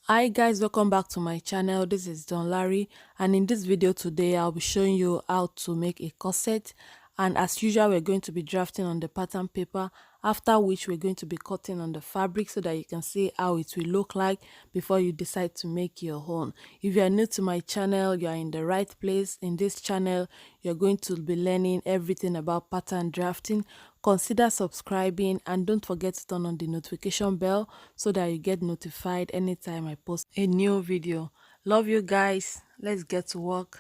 Hi guys, welcome back to my channel. This is Donlarrie, and in this video today I'll be showing you how to make a corset. And as usual, we're going to be drafting on the pattern paper, after which we're going to be cutting on the fabric so that you can see how it will look like before you decide to make your own. If you are new to my channel, you are in the right place. In this channel you're going to be learning everything about pattern drafting. Consider subscribing and don't forget to turn on the notification bell so that you get notified anytime I post a new video. Love you guys. Let's get to work.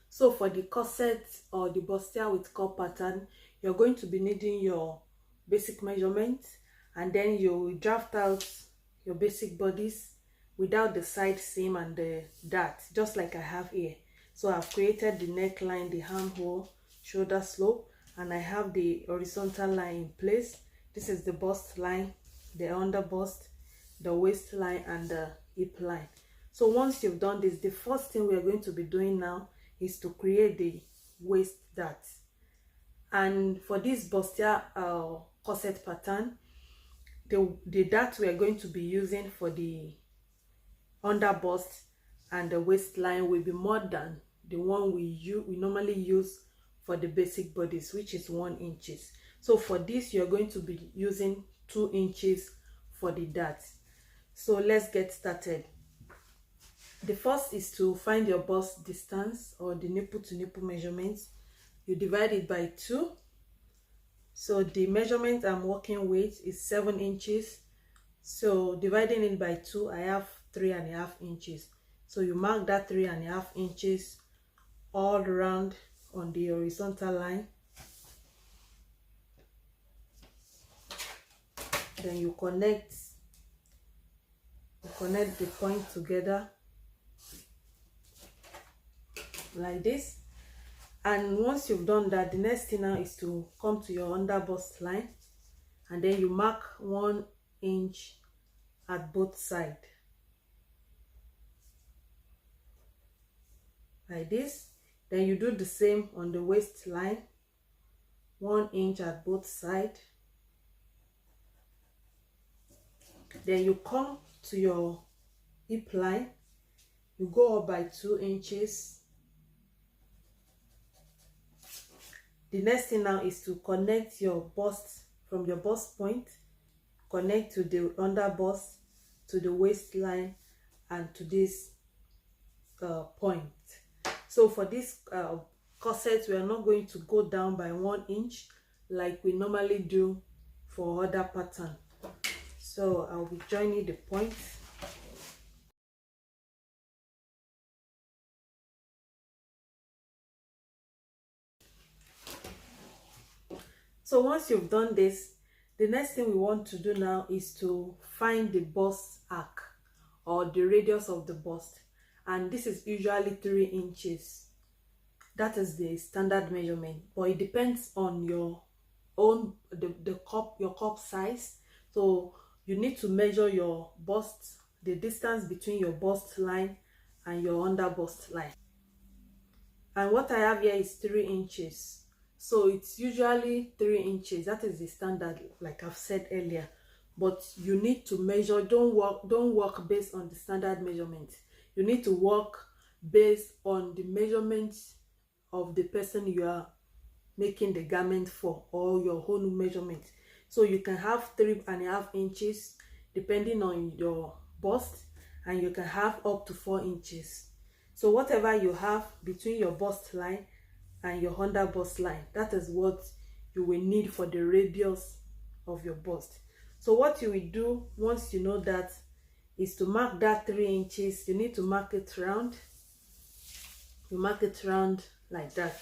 So for the corset or the bustier with curl pattern, you're going to be needing your basic measurement, and then you will draft out your basic bodice without the side seam and the dart, just like I have here. So I've created the neckline, the armhole, shoulder slope, and I have the horizontal line in place. This is the bust line, the under bust, the waistline, and the hip line. So once you've done this, the first thing we are going to be doing now is to create the waist dart. And for this bustier corset pattern, the dart we are going to be using for the under bust and the waistline will be more than the one we normally use for the basic bodice, which is 1 inch. So for this you're going to be using 2 inches for the dart. So let's get started. The first is to find your bust distance, or the nipple to nipple measurement. You divide it by 2. So the measurement I'm working with is 7 inches. So dividing it by 2, I have 3.5 inches. So you mark that 3.5 inches all around on the horizontal line. Then you connect the point together like this. And once you've done that, the next thing now is to come to your under bust line, and then you mark 1 inch at both sides like this. Then you do the same on the waistline, 1 inch at both sides. Then you come to your hip line, you go up by 2 inches. The next thing now is to connect your bust from your bust point, connect to the under bust, to the waistline, and to this point. So for this corset, we are not going to go down by 1 inch like we normally do for other pattern. So I'll be joining the point. So once you've done this, the next thing we want to do now is to find the bust arc, or the radius of the bust, and this is usually 3 inches. That is the standard measurement, but it depends on your own your cup size. So you need to measure your bust, the distance between your bust line and your under bust line. And what I have here is 3 inches. So it's usually 3 inches. That is the standard, like I've said earlier. But you need to measure. Don't work based on the standard measurement. You need to work based on the measurement of the person you are making the garment for, or your own measurement. So you can have 3.5 inches depending on your bust, and you can have up to 4 inches. So whatever you have between your bust line and your under bust line, that is what you will need for the radius of your bust. So what you will do once you know that is to mark that 3 inches. You need to mark it round. You mark it round like that.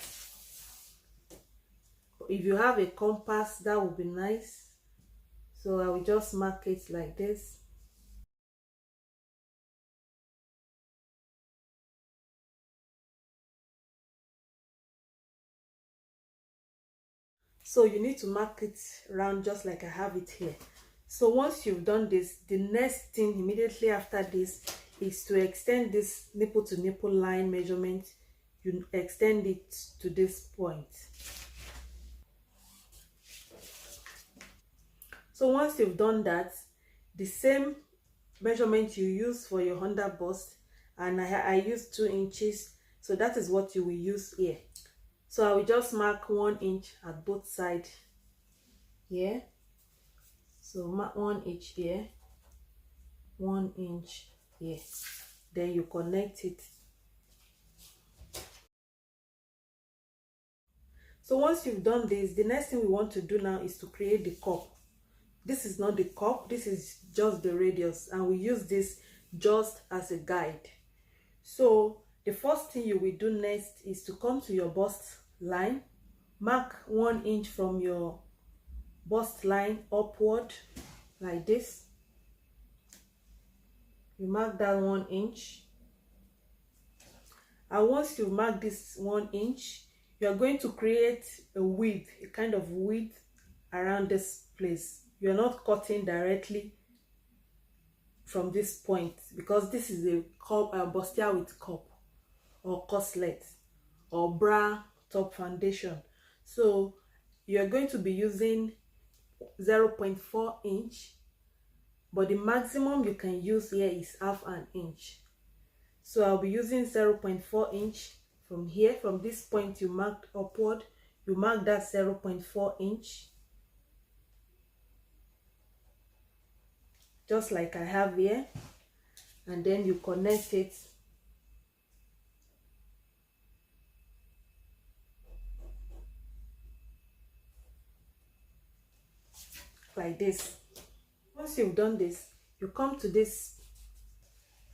If you have a compass, that would be nice. So I will just mark it like this. So you need to mark it round just like I have it here. So once you've done this, the next thing immediately after this is to extend this nipple to nipple line measurement. You extend it to this point. So once you've done that, the same measurement you use for your under bust, and I used 2 inches, so that is what you will use here. So I will just mark 1 inch at both sides here. So mark 1 inch here, 1 inch here, then you connect it. So once you've done this, the next thing we want to do now is to create the cup. This is not the cup, this is just the radius, and we use this just as a guide. So the first thing you will do next is to come to your bust line, mark 1 inch from your bust line upward like this. You mark that 1 inch, and once you mark this 1 inch, you are going to create a width, a kind of width around this place. You're not cutting directly from this point, because this is a cup, bustier with cup or corset or bra top foundation. So you're going to be using 0.4 inch, but the maximum you can use here is half an inch. So I'll be using 0.4 inch from here. From this point you marked upward, you mark that 0.4 inch, just like I have here, and then you connect it like this. Once you've done this, you come to this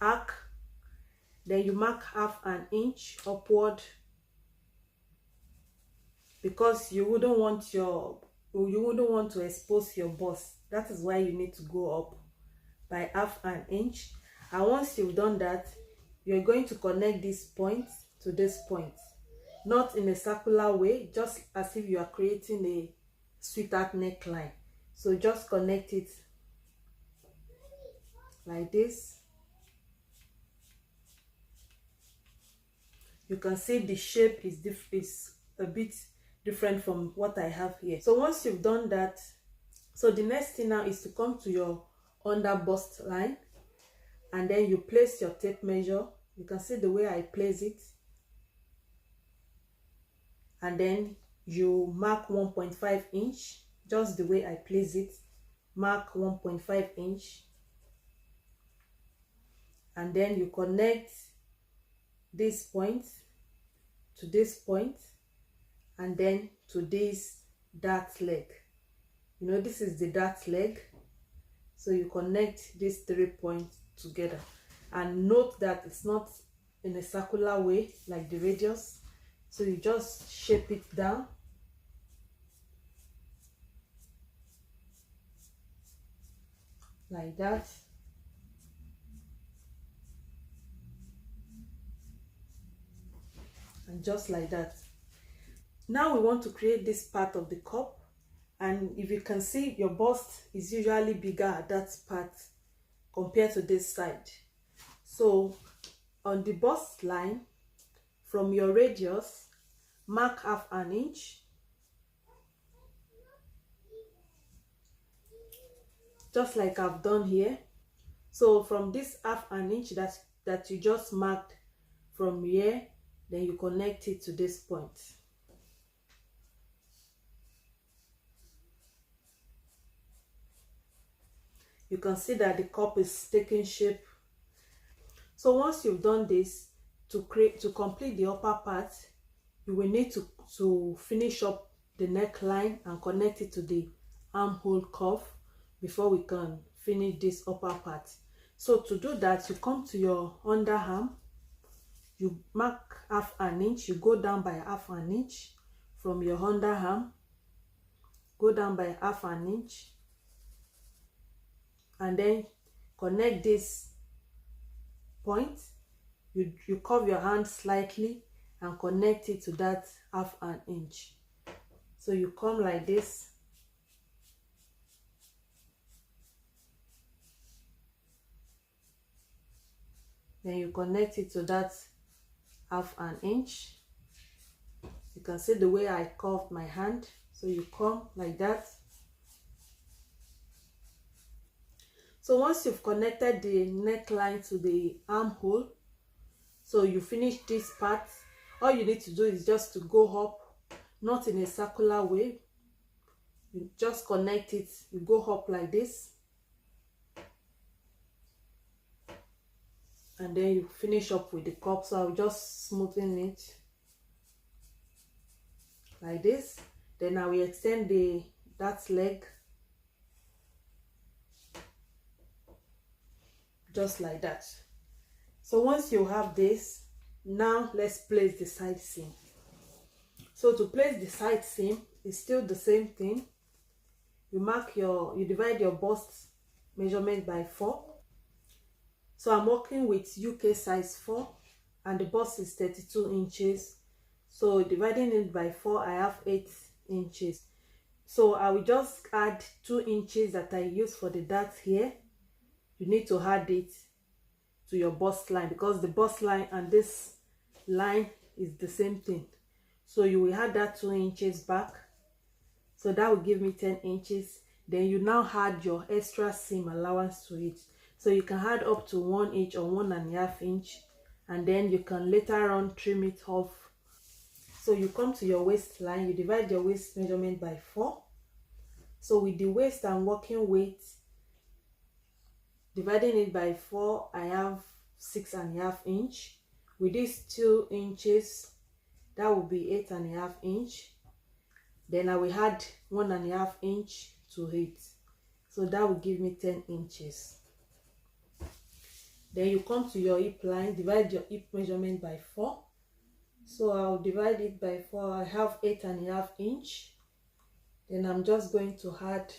arc, then you mark half an inch upward, because you wouldn't want to expose your bust. That is why you need to go up by half an inch. And once you've done that, you're going to connect this point to this point, not in a circular way, just as if you are creating a sweetheart neckline. So just connect it like this. You can see the shape is a bit different from what I have here. So once you've done that, so the next thing now is to come to your under bust line, and then you place your tape measure. You can see the way I place it, and then you mark 1.5 inch, just the way I place it. Mark 1.5 inch, and then you connect this point to this point, and then to this dart leg. You know, this is the dart leg, so you connect these 3 points together, and note that it's not in a circular way like the radius. So you just shape it down like that. And just like that. Now we want to create this part of the cup, and if you can see, your bust is usually bigger at that part compared to this side. So on the bust line, from your radius, mark half an inch, just like I've done here. So from this half an inch that you just marked from here, then you connect it to this point. You can see that the cup is taking shape. So once you've done this, to complete the upper part, you will need to finish up the neckline and connect it to the armhole curve before we can finish this upper part. So to do that, you come to your underarm, you mark half an inch, you go down by half an inch from your underarm, go down by half an inch, and then connect this point. You curve your hand slightly and connect it to that half an inch. So you come like this, then you connect it to that half an inch. You can see the way I curved my hand. So you come like that. So once you've connected the neckline to the armhole, so you finish this part, all you need to do is just to go up, not in a circular way. You just connect it, you go up like this, and then you finish up with the cup. So I'll just smoothen it like this. Then I will extend that leg just like that. So once you have this, now let's place the side seam. So to place the side seam, it's still the same thing. You divide your bust measurement by 4. So I'm working with UK size 4 and the bust is 32 inches. So dividing it by 4, I have 8 inches. So I will just add 2 inches that I use for the dart here. You need to add it to your bust line because the bust line and this line is the same thing. So you will add that 2 inches back. So that will give me 10 inches. Then you now add your extra seam allowance to it. So you can add up to 1 inch or 1.5 inch, and then you can later on trim it off. So you come to your waistline, you divide your waist measurement by 4. So with the waist I'm working with, dividing it by 4, I have 6.5 inch. With these 2 inches, that will be 8.5 inch. Then I will add 1.5 inch to it. So that will give me 10 inches. Then you come to your hip line, divide your hip measurement by 4. So I'll divide it by 4. I have 8.5 inch. Then I'm just going to add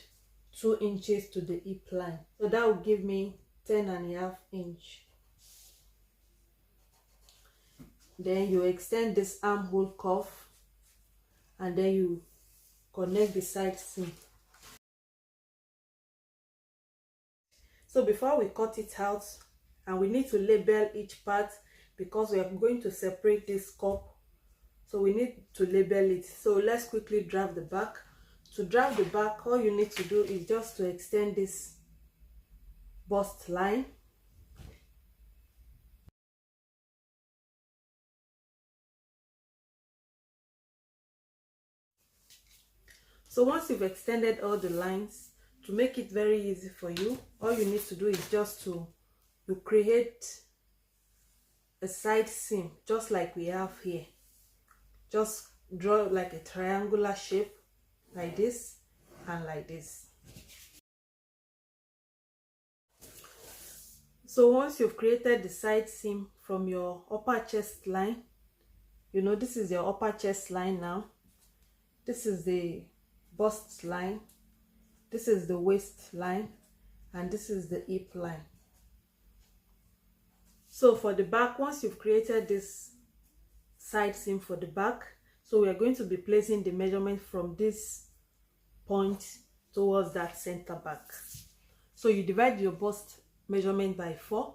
2 inches to the hip line. So that will give me 10.5 inch. Then you extend this armhole curve and then you connect the side seam. So before we cut it out, and we need to label each part because we are going to separate this cup, so we need to label it. So let's quickly draft the back. To draft the back, all you need to do is just to extend this bust line. So once you've extended all the lines, to make it very easy for you, all you need to do is just to create a side seam just like we have here. Just draw like a triangular shape like this and like this. So once you've created the side seam from your upper chest line, you know this is your upper chest line now. This is the bust line, this is the waist line, and this is the hip line. So for the back, once you've created this side seam for the back, so we are going to be placing the measurement from this point towards that center back. So you divide your bust measurement by 4,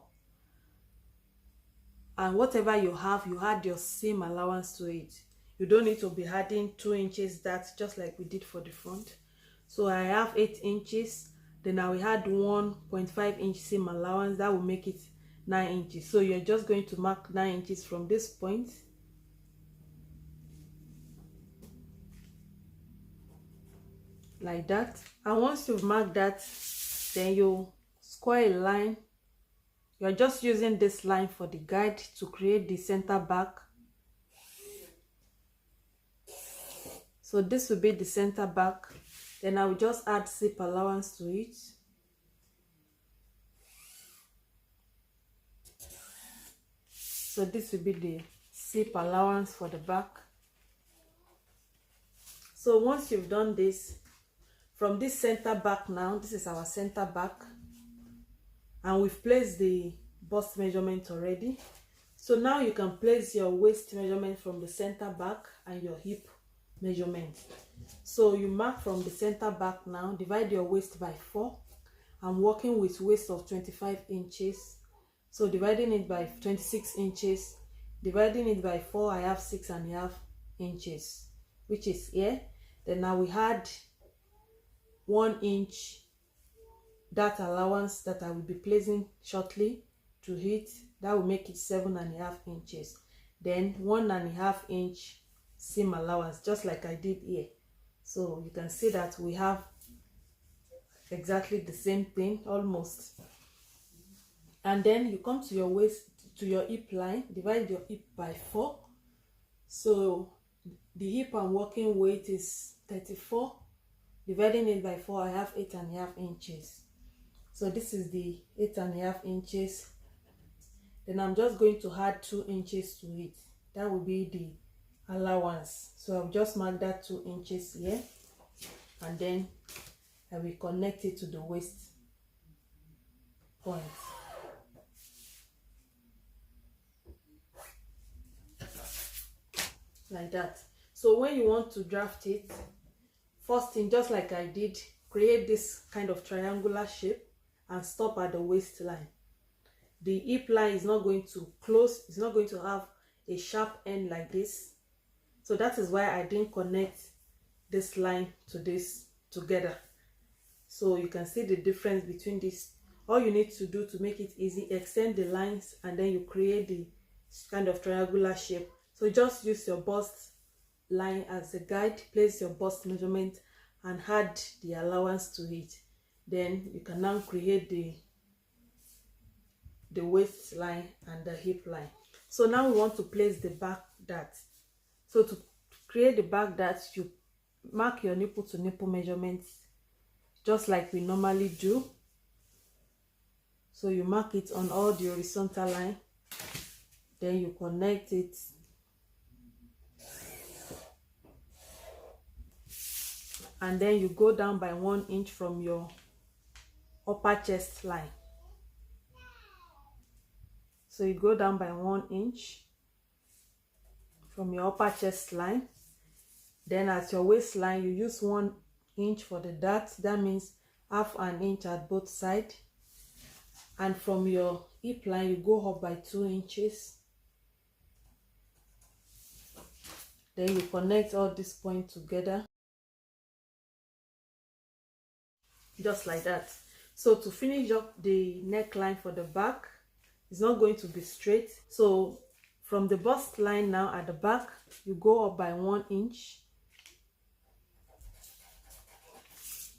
and whatever you have, you add your seam allowance to it. You don't need to be adding 2 inches, that's just like we did for the front. So I have 8 inches, then I will add 1.5 inch seam allowance. That will make it 9 inches. So you're just going to mark 9 inches from this point. Like that. And once you've marked that, then you square a line. You're just using this line for the guide to create the center back. So this will be the center back. Then I will just add zip allowance to it. So this will be the zip allowance for the back. So once you've done this, from this center back now, this is our center back, and we've placed the bust measurement already. So now you can place your waist measurement from the center back and your hip measurement. So you mark from the center back now, divide your waist by 4. I'm working with waist of 25 inches. So dividing it by 26 inches, dividing it by 4, I have 6.5 inches, which is here. Then now we had 1 inch that allowance that I will be placing shortly to it. That will make it 7.5 inches. Then 1.5 inch seam allowance, just like I did here. So you can see that we have exactly the same thing almost. And then you come to your waist, to your hip line, divide your hip by 4. So the hip I'm working with is 34. Dividing it by 4, I have 8.5 inches. So this is the 8.5 inches. Then I'm just going to add 2 inches to it. That will be the allowance. So I've just marked that 2 inches here, and then I will connect it to the waist point. Like that. So when you want to draft it, first thing, just like I did, create this kind of triangular shape and stop at the waistline. The hip line is not going to close, it's not going to have a sharp end like this. So that is why I didn't connect this line to this together. So you can see the difference between this. All you need to do to make it easy, extend the lines, and then you create the kind of triangular shape. So just use your bust line as a guide, place your bust measurement and add the allowance to it. Then you can now create the waistline and the hip line. So now we want to place the back dart. So to create the back dart, you mark your nipple to nipple measurements just like we normally do. So you mark it on all the horizontal line, then you connect it and then you go down by 1 inch from your upper chest line. So you go down by 1 inch from your upper chest line. Then at your waistline, you use 1 inch for the dart. That means half an inch at both sides. And from your hip line, you go up by 2 inches. Then you connect all these points together. Just like that. So to finish up the neckline for the back, it's not going to be straight. So from the bust line now at the back, you go up by 1 inch.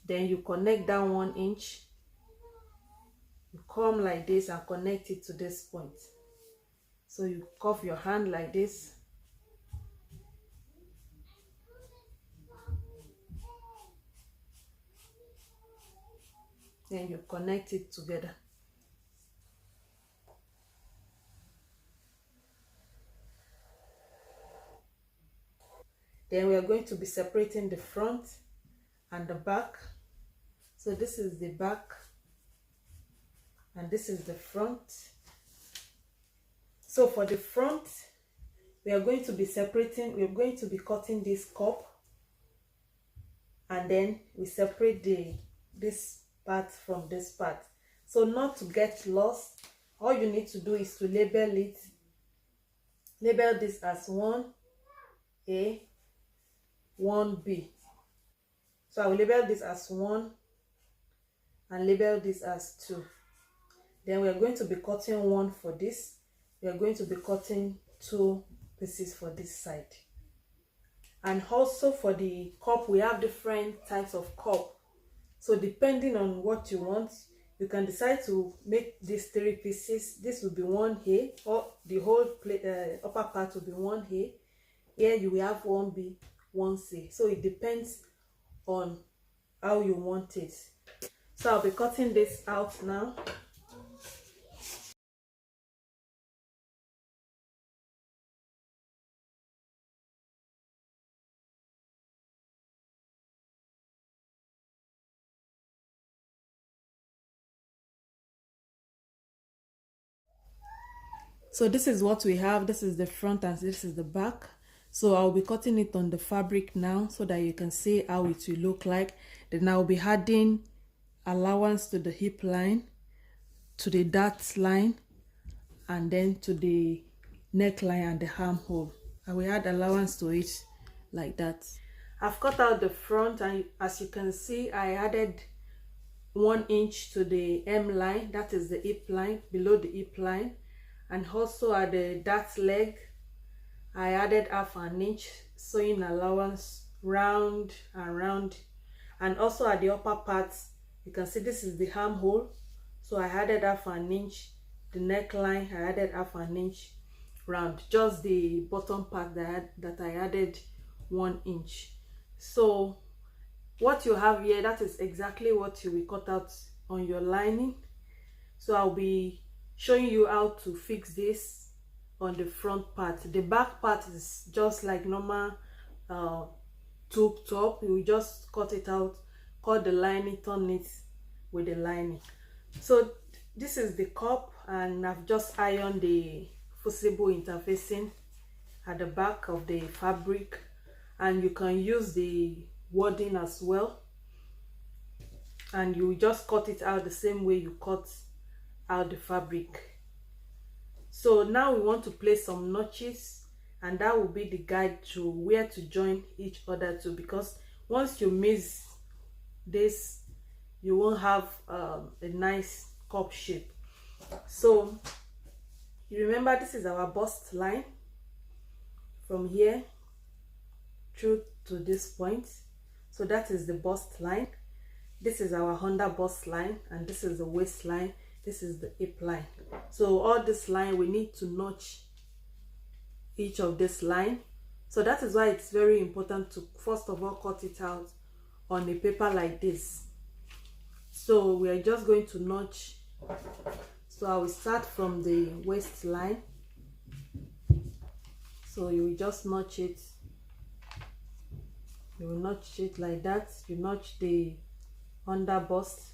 Then you connect that 1 inch. You come like this and connect it to this point. So you cuff your hand like this. Then you connect it together. Then we are going to be separating the front and the back. So this is the back and this is the front. So for the front, we are going to be separating, we are going to be cutting this cup, and then we separate this part from this part. So not to get lost, all you need to do is to label it. Label this as 1A, 1B. So I will label this as 1 and label this as 2. Then we are going to be cutting 1 for this. We are going to be cutting 2 pieces for this side. And also for the cup, we have different types of cup. So depending on what you want, you can decide to make these 3 pieces. This will be 1A, or the whole upper part will be 1A. Here you will have 1B, 1C. So it depends on how you want it. So I'll be cutting this out now. So this is what we have. This is the front and this is the back. So I'll be cutting it on the fabric now so that you can see how it will look like. Then I'll be adding allowance to the hip line, to the dart line, and then to the neckline and the armhole. I will add allowance to it like that. I've cut out the front, and as you can see, I added 1 inch to the hem line, that is the hip line, below the hip line. And also at the dart leg, I added half an inch sewing allowance round and round. And also at the upper part, you can see this is the armhole, so I added half an inch. The neckline, I added half an inch round. Just the bottom part that I added 1 inch. So what you have here, that is exactly what you will cut out on your lining. So I'll be showing you how to fix this on the front part. The back part is just like normal tube top. You will just cut it out, cut the lining, turn it with the lining. So this is the cup, and I've just ironed the fusible interfacing at the back of the fabric, and you can use the wording as well, and you just cut it out the same way you cut out the fabric. So now we want to place some notches, and that will be the guide to where to join each other to, because once you miss this, you won't have a nice cup shape. So you remember, this is our bust line from here through to this point. So that is the bust line. This is our under bust line, and this is the waistline. This is the hip line. So all this line, we need to notch each of this line. So that is why it's very important to first of all cut it out on a paper like this. So we are just going to notch. So I will start from the waistline. So you will just notch it. You will notch it like that. You notch the under bust.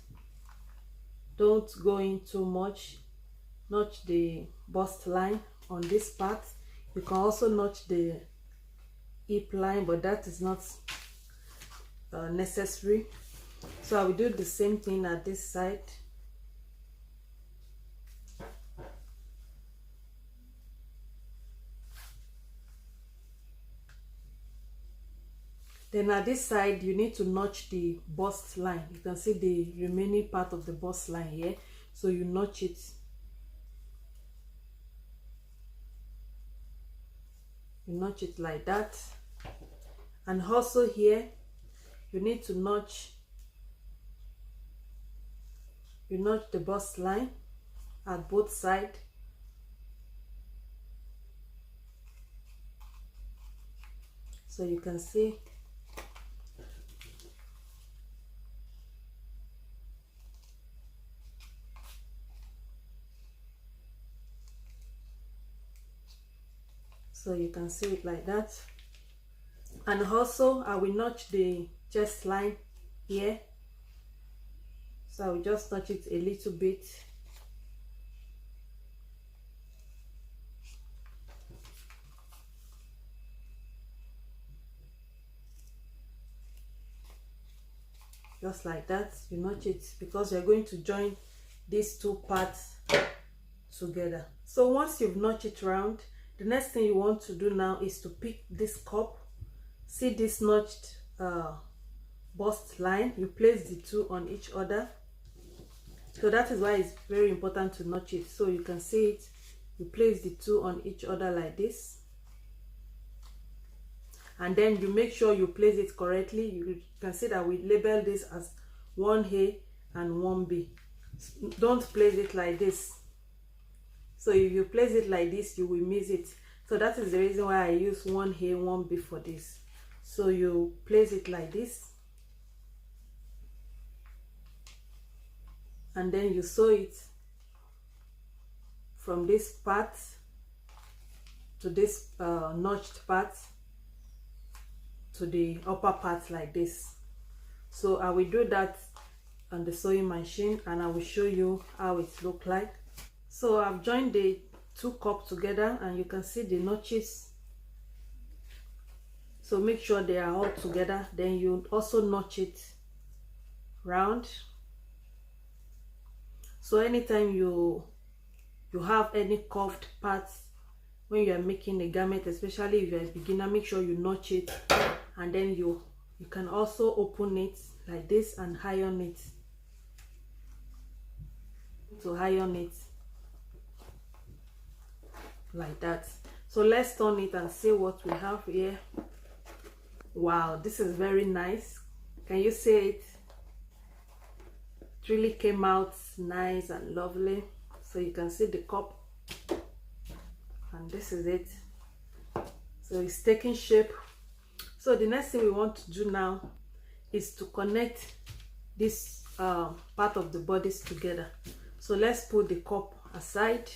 Don't go in too much. Notch the bust line on this part. You can also notch the hip line, but that is not necessary. So I will do the same thing at this side. Then at this side, you need to notch the bust line. You can see the remaining part of the bust line here. So you notch it. You notch it like that. And also here, you need to notch. You notch the bust line at both sides. So you can see. So you can see it like that. And also I will notch the chest line here. So I will just notch it a little bit. Just like that, you notch it because you're going to join these two parts together. So once you've notched it round, the next thing you want to do now is to pick this cup. See this notched bust line. You place the two on each other. So that is why it's very important to notch it. So you can see it. You place the two on each other like this. And then you make sure you place it correctly. You can see that we label this as 1A and 1B. Don't place it like this. So if you place it like this, you will miss it. So that is the reason why I use 1A, 1B for this. So you place it like this. And then you sew it from this part to this notched part to the upper part like this. So I will do that on the sewing machine, and I will show you how it looks like. So I've joined the two cups together, and you can see the notches. So make sure they are all together. Then you also notch it round. So anytime you have any curved parts when you are making a garment, especially if you're a beginner, make sure you notch it, and then you can also open it like this and iron it to iron it like that. So let's turn it and see what we have here. Wow, this is very nice. Can you see it? It really came out nice and lovely. So you can see the cup, and this is it. So it's taking shape. So the next thing we want to do now is to connect this part of the bodice together. So let's put the cup aside.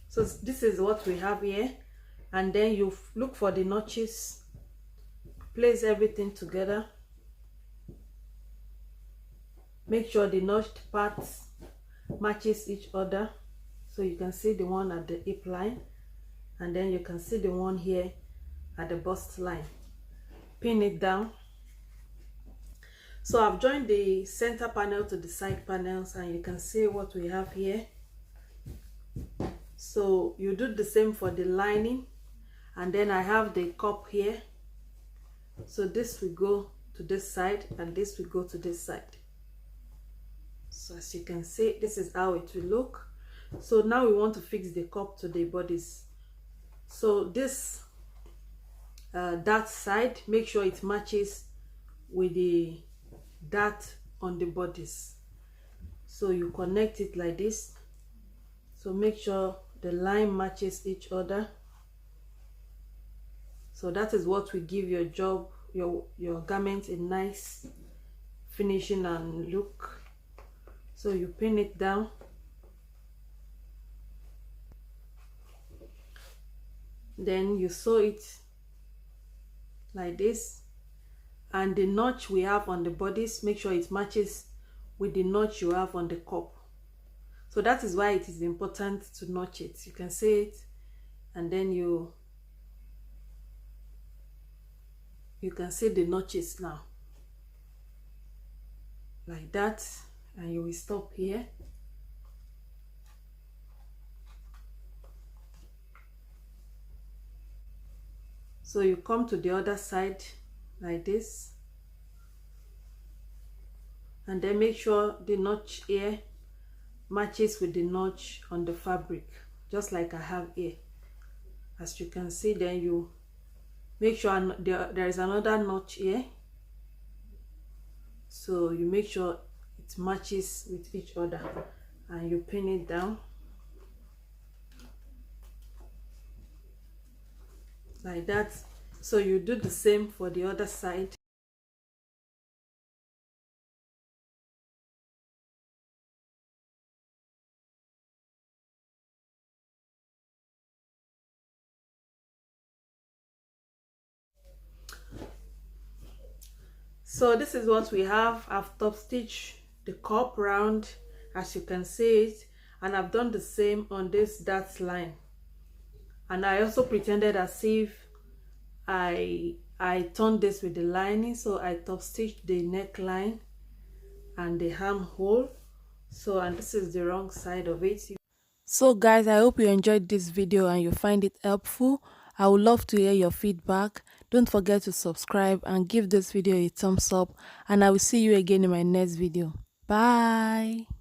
So this is what we have here, and then you look for the notches, place everything together, make sure the notched parts matches each other. So you can see the one at the hip line, and then you can see the one here at the bust line. Pin it down. So I've joined the center panel to the side panels, and you can see what we have here. So you do the same for the lining, and then I have the cup here. So this will go to this side, and this will go to this side. So as you can see, this is how it will look. So now we want to fix the cup to the bodice. So this that side, make sure it matches with the dart on the bodice. So you connect it like this. So make sure the line matches each other. So that is what will give your job, your garment, a nice finishing and look. So you pin it down. Then you sew it like this, and the notch we have on the bodice, make sure it matches with the notch you have on the cup. So that is why it is important to notch it. You can see it, and then you can see the notches now like that, and you will stop here. So you come to the other side like this, and then make sure the notch here matches with the notch on the fabric, just like I have here. As you can see, then you make sure there is another notch here, so you make sure it matches with each other, and you pin it down like that. So you do the same for the other side. So this is what we have. I've top stitched the cup round, as you can see it, and I've done the same on this dart line. And I also pretended as if I turned this with the lining. So I top stitched the neckline and the armhole. So, and this is the wrong side of it. So guys, I hope you enjoyed this video and you find it helpful. I would love to hear your feedback. Don't forget to subscribe and give this video a thumbs up, and I will see you again in my next video. Bye.